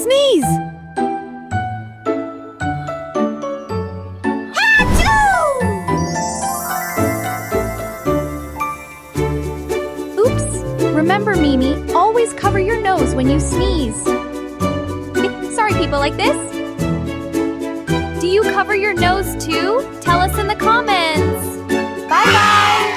sneeze. Oops! Remember, Mimi, always cover your nose when you sneeze. Sorry, people like this. Do you cover your nose too? Tell us in the comments. Bye-bye!